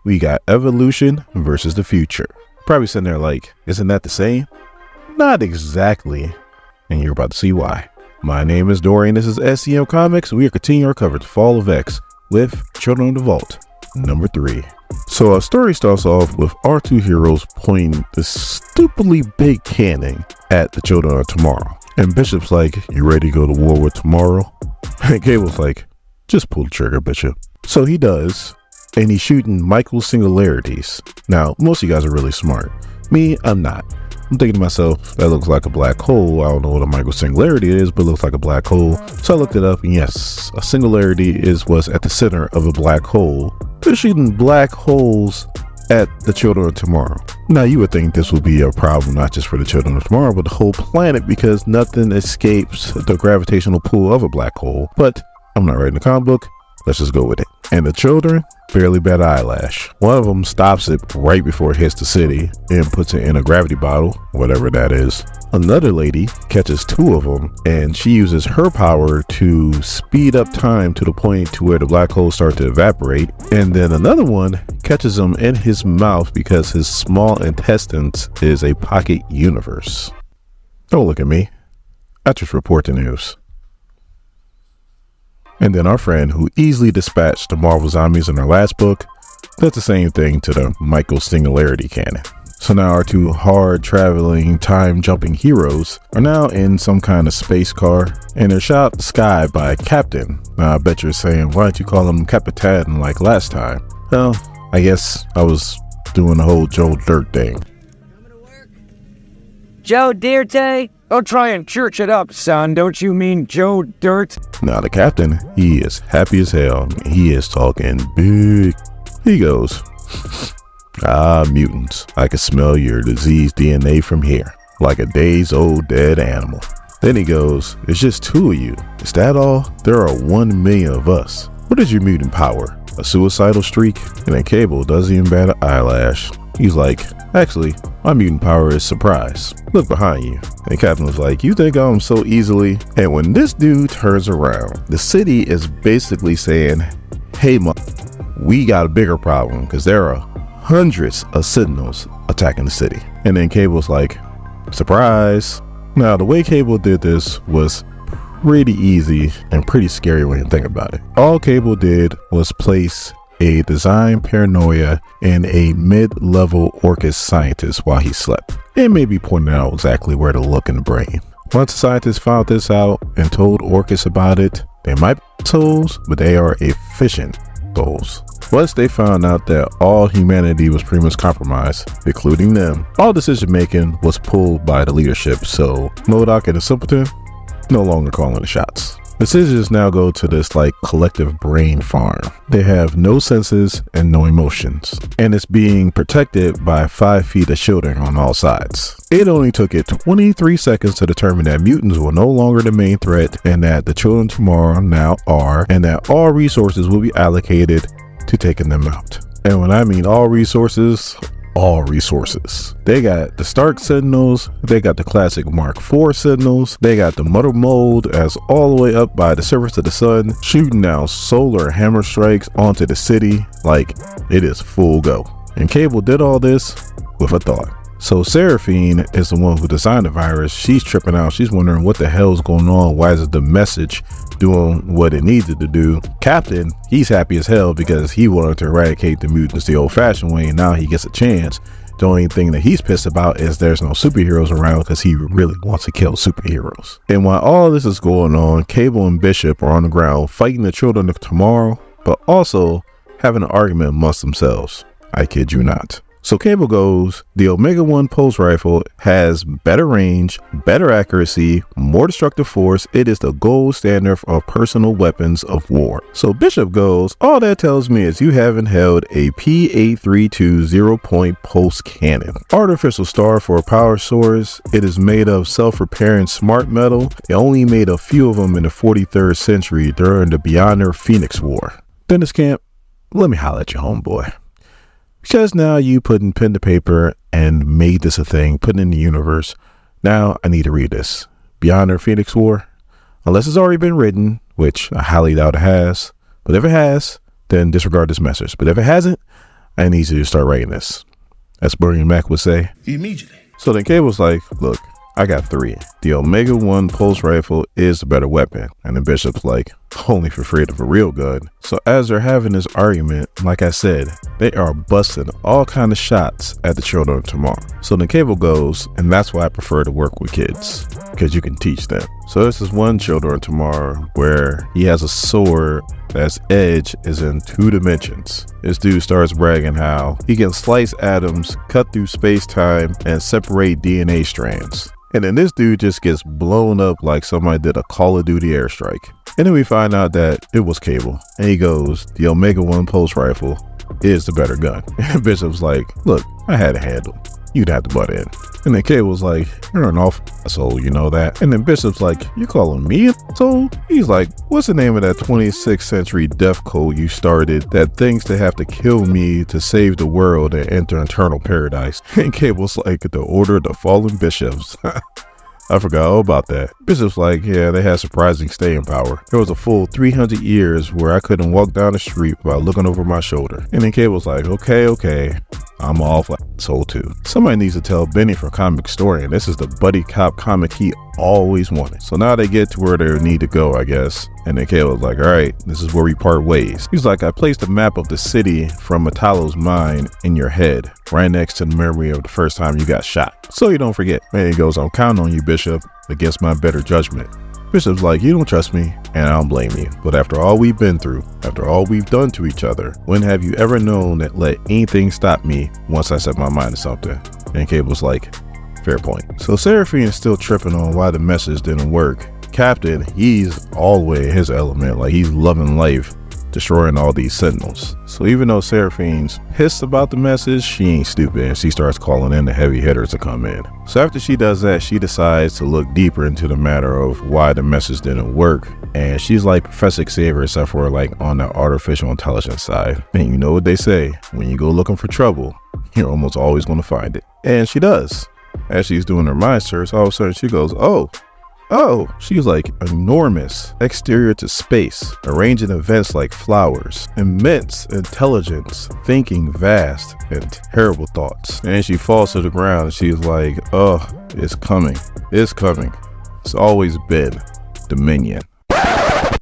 we got evolution versus the future. Probably sitting there like, isn't that the same? Not exactly. And you're about to see why. My name is Dorian. This is SCM Comics. We are continuing our coverage Fall of X with Children of the Vault, number 3. So our story starts off with our two heroes pointing this stupidly big cannon at the children of tomorrow. And Bishop's like, you ready to go to war with tomorrow? And Cable's like, just pull the trigger, Bishop. So he does, and he's shooting Michael's singularities. Now, most of you guys are really smart. Me, I'm not. I'm thinking to myself, that looks like a black hole. I don't know what a Michael singularity is, but it looks like a black hole. So I looked it up, and yes, a singularity is what's at the center of a black hole. They're shooting black holes at the children of tomorrow. Now, you would think this would be a problem not just for the children of tomorrow, but the whole planet, because nothing escapes the gravitational pull of a black hole. But I'm not writing a comic book. Let's just go with it. And the children barely bat an eyelash. One of them stops it right before it hits the city and puts it in a gravity bottle, whatever that is. Another lady catches 2 of them, and she uses her power to speed up time to the point to where the black holes start to evaporate. And then another one catches him in his mouth because his small intestines is a pocket universe. Don't look at me. I just report the news. And then our friend, who easily dispatched the Marvel zombies in our last book, does the same thing to the Michael singularity cannon. So now our 2 hard traveling, time jumping heroes are now in some kind of space car, and they're shot at the sky by a captain. Now I bet you're saying, why don't you call him Capitan like last time? Well, I guess I was doing the whole Joe Dirt thing. Joe Dirte? Don't try and church it up, son. Don't you mean Joe Dirt? Now the captain, he is happy as hell. He is talking big. He goes, mutants. I can smell your diseased DNA from here, like a days old dead animal. Then he goes, it's just 2 of you. Is that all? There are 1 million of us. What is your mutant power? A suicidal streak? And then Cable doesn't even bat an eyelash. He's like, actually, my mutant power is surprise. Look behind you. And Captain was like, you think I'm so easily? And when this dude turns around, the city is basically saying, hey, we got a bigger problem because there are hundreds of Sentinels attacking the city. And then Cable's like, surprise. Now, the way Cable did this was pretty easy and pretty scary when you think about it. All Cable did was place a design paranoia in a mid-level Orcus scientist while he slept. It may be pointing out exactly where to look in the brain. Once the scientists found this out and told Orcus about it, they might be souls, but they are efficient souls. Once they found out that all humanity was pretty much compromised, including them, all decision making was pulled by the leadership, so MODOK and the Simpleton no longer calling the shots. Decisions now go to this like collective brain farm. They have no senses and no emotions, and it's being protected by 5 feet of shielding on all sides. It only took it 23 seconds to determine that mutants were no longer the main threat, and that the children tomorrow now are, and that all resources will be allocated to taking them out. And when I mean all resources, they got the Stark Sentinels, they got the classic Mark IV Sentinels, they got the Mother Mold as all the way up by the surface of the sun, shooting down solar hammer strikes onto the city like it is full go. And Cable did all this with a thought. So Seraphine is the one who designed the virus. She's tripping out. She's wondering what the hell is going on. Why is the message doing what it needed to do? Captain, he's happy as hell because he wanted to eradicate the mutants the old-fashioned way, and now he gets a chance. The only thing that he's pissed about is there's no superheroes around because he really wants to kill superheroes. And while all this is going on, Cable and Bishop are on the ground fighting the children of tomorrow, but also having an argument amongst themselves. I kid you not. So Cable goes, the Omega 1 pulse rifle has better range, better accuracy, more destructive force. It is the gold standard of personal weapons of war. So Bishop goes, all that tells me is you haven't held a P832 0-point pulse cannon. Artificial star for a power source. It is made of self-repairing smart metal. They only made a few of them in the 43rd century during the Beyonder Phoenix War. Deniz Camp, let me holler at your homeboy. Because now you put in pen to paper and made this a thing, put it in the universe. Now I need to read this. Beyond our Phoenix War, unless it's already been written, which I highly doubt it has. But if it has, then disregard this message. But if it hasn't, I need you to start writing this. As Bernie Mac would say. Immediately. So then Cable's like, look, I got 3. The Omega 1 pulse rifle is the better weapon. And the Bishop's like, only for afraid of a real gun. So as they're having this argument, like I said, they are busting all kind of shots at the children of tomorrow. So then Cable goes, and that's why I prefer to work with kids, because you can teach them. So this is one children of tomorrow where he has a sword that's edge is in 2 dimensions. This dude starts bragging how he can slice atoms, cut through space-time, and separate DNA strands. And then this dude just gets blown up like somebody did a Call of Duty airstrike. And then we find out that it was Cable. And he goes, the Omega 1 pulse rifle is the better gun. And Bishop's like, look, I had a handle. You'd have to butt in. And then Cable's like, you're an awful asshole, you know that? And then Bishop's like, you calling me an asshole? He's like, what's the name of that 26th century death code you started that thinks they have to kill me to save the world and enter eternal paradise? And Cable's like, the Order of the Fallen Bishops. I forgot all about that. Bishop's like, yeah, they had surprising staying power. There was a full 300 years where I couldn't walk down the street without looking over my shoulder. And then Cable's like, okay, I'm off like soul too. Somebody needs to tell Benny from Comic Historian this is the buddy cop comic he always wanted. So now they get to where they need to go, I guess. And then Cable's like, all right, this is where we part ways. He's like, I placed a map of the city from Metallo's mind in your head, right next to the memory of the first time you got shot. So you don't forget. And he goes, I'm counting on you, Bishop, against my better judgment. Bishop's like, you don't trust me, and I don't blame you. But after all we've been through, after all we've done to each other, when have you ever known that let anything stop me once I set my mind to something? And Cable's like, fair point. So Seraphine is still tripping on why the message didn't work. Captain, he's all the way in his element, like he's loving life, destroying all these sentinels. So even though Seraphine's pissed about the message, she ain't stupid, and she starts calling in the heavy hitters to come in. So after she does that, she decides to look deeper into the matter of why the message didn't work. And she's like Professor Xavier, except for like on the artificial intelligence side. And you know what they say, when you go looking for trouble, you're almost always going to find it. And she does. As she's doing her mind search, all of a sudden she goes, oh, she's like enormous, exterior to space, arranging events like flowers, immense intelligence, thinking vast and terrible thoughts. And she falls to the ground and she's like, oh, it's coming. It's always been Dominion.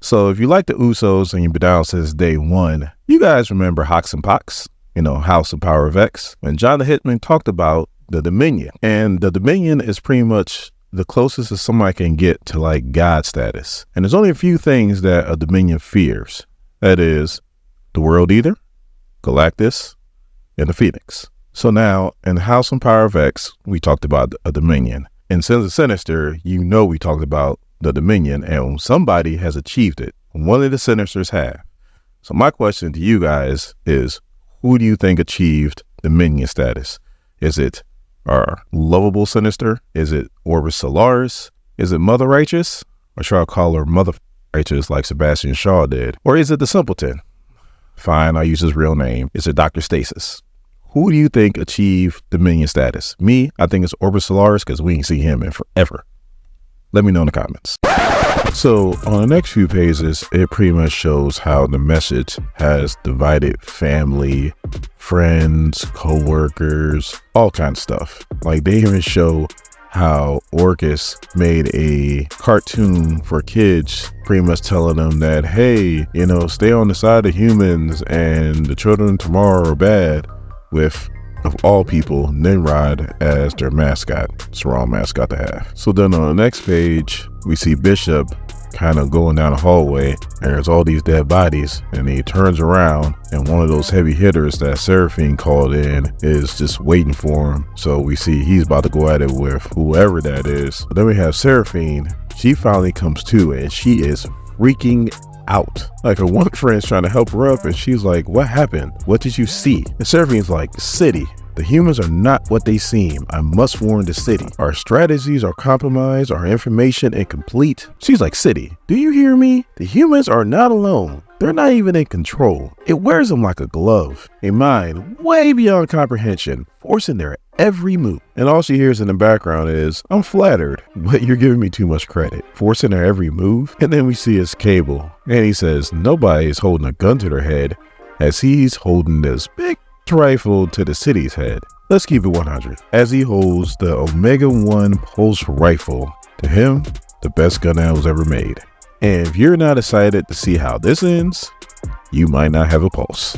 So if you like the Usos and you've been down since day one, you guys remember Hox and Pox, House of Power of X, when John the Hitman talked about the Dominion. And the Dominion is pretty much the closest that somebody can get to like God status. And there's only a few things that a Dominion fears. That is the World Eater, Galactus, and the Phoenix. So now in House and Power of X, we talked about a Dominion. In Sins of Sinister, we talked about the Dominion, and somebody has achieved it. One of the Sinisters have. So my question to you guys is, who do you think achieved Dominion status? Is it our lovable Sinister? Is it Orbis Solaris? Is it Mother Righteous? Or should I call her Mother Righteous like Sebastian Shaw did? Or is it the Simpleton? Fine, I'll use his real name. Is it Dr. Stasis? Who do you think achieved Dominion status? Me, I think it's Orbis Solaris because we ain't see him in forever. Let me know in the comments. So on the next few pages, it pretty much shows how the message has divided family, friends, co-workers, all kinds of stuff. Like they even show how Orcus made a cartoon for kids, pretty much telling them that, hey, stay on the side of humans and the children of tomorrow are bad, with, of all people, Nimrod as their mascot. It's the wrong mascot to have. So then on the next page, we see Bishop kind of going down the hallway, and there's all these dead bodies, and he turns around, and one of those heavy hitters that Seraphine called in is just waiting for him. So we see he's about to go at it with whoever that is. But then we have Seraphine. She finally comes to, and she is freaking out. Like her one friend's trying to help her up, and she's like, what happened? What did you see? And Seraphine's like, city. The humans are not what they seem. I must warn the city. Our strategies are compromised, our information incomplete. She's like, city, do you hear me? The humans are not alone. They're not even in control. It wears them like a glove. A mind way beyond comprehension, forcing their every move. And all she hears in the background is, I'm flattered, but you're giving me too much credit. Forcing their every move. And then we see his Cable, and he says, nobody is holding a gun to their head as he's holding this big rifle to the city's head. Let's keep it 100. As he holds the Omega 1 pulse rifle, to him, the best gun that was ever made. And if you're not excited to see how this ends, you might not have a pulse.